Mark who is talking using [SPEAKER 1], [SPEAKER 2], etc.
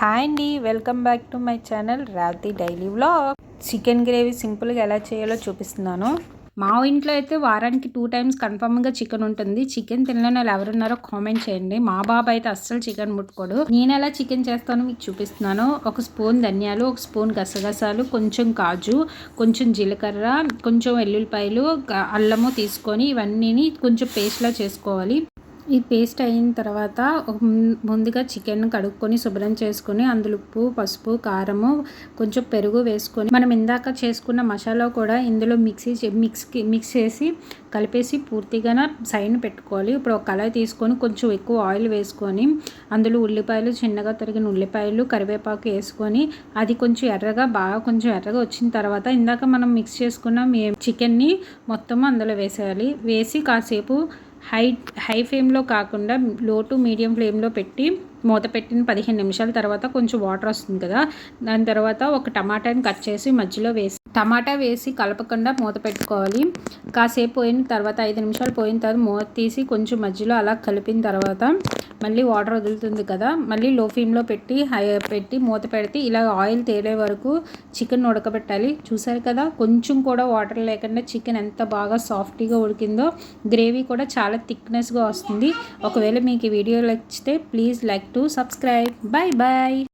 [SPEAKER 1] Hi అండి, welcome back to my channel రాతి daily vlog. Chicken gravy సింపుల్గా ఎలా చేయాలో చూపిస్తున్నాను. మా ఇంట్లో అయితే వారానికి 2 టైమ్స్ కన్ఫర్మ్గా చికెన్ ఉంటుంది. చికెన్ తినలేని వాళ్ళు ఎవరున్నారో కామెంట్ చేయండి. మా బాబు అయితే అస్సలు చికెన్ ముట్టుకోడు. నేను ఎలా చికెన్ చేస్తానో మీకు చూపిస్తున్నాను. 1 స్పూన్ ధనియాలు, 1 స్పూన్ గసగసాలు, కొంచెం కాజు, కొంచెం జీలకర్ర, కొంచెం వెల్లుల్లిపాయలు, అల్లము తీసుకొని ఇవన్నీ కొంచెం పేస్ట్లా చేసుకోవాలి. ఈ పేస్ట్ అయిన తర్వాత ముందుగా చికెన్ కడుక్కొని శుభ్రం చేసుకొని అందులో ఉప్పు, పసుపు, కారము, కొంచెం పెరుగు వేసుకొని మనం ఇందాక చేసుకున్న మసాలా కూడా ఇందులో మిక్స్ చేసి కలిపేసి పూర్తిగా సైడ్ పెట్టుకోవాలి. ఇప్పుడు ఒక కళాయి తీసుకొని కొంచెం ఎక్కువ ఆయిల్ వేసుకొని అందులో ఉల్లిపాయలు, చిన్నగా తరిగిన ఉల్లిపాయలు, కరివేపాకు వేసుకొని అది కొంచెం ఎర్రగా వచ్చిన తర్వాత ఇందాక మనం మిక్స్ చేసుకున్న చికెన్ని మొత్తం అందులో వేసేయాలి. వేసి కాసేపు హై ఫ్లేమ్లో కాకుండా లో టు మీడియం ఫ్లేమ్లో పెట్టి మూత పెట్టిన 15 నిమిషాల తర్వాత కొంచెం వాటర్ వస్తుంది కదా, దాని తర్వాత ఒక టమాటాని కట్ చేసి మధ్యలో టమాటా వేసి కలపకుండా మూత పెట్టుకోవాలి. కాసేపు పోయిన తర్వాత 5 నిమిషాలు పోయిన తర్వాత మూత తీసి కొంచెం మధ్యలో అలా కలిపిన తర్వాత మళ్ళీ వాటర్ వదులుతుంది కదా, మళ్ళీ లో ఫ్లేమ్లో పెట్టి మూత పెడితే ఇలా ఆయిల్ తేలే వరకు చికెన్ ఉడకబెట్టాలి. చూసారు కదా, కొంచెం కూడా వాటర్ లేకుండా చికెన్ ఎంత బాగా సాఫ్ట్గా ఉడికిందో. గ్రేవీ కూడా చాలా థిక్నెస్గా వస్తుంది. ఒకవేళ మీకు ఈ వీడియో నచ్చితే please like to subscribe. Bye bye.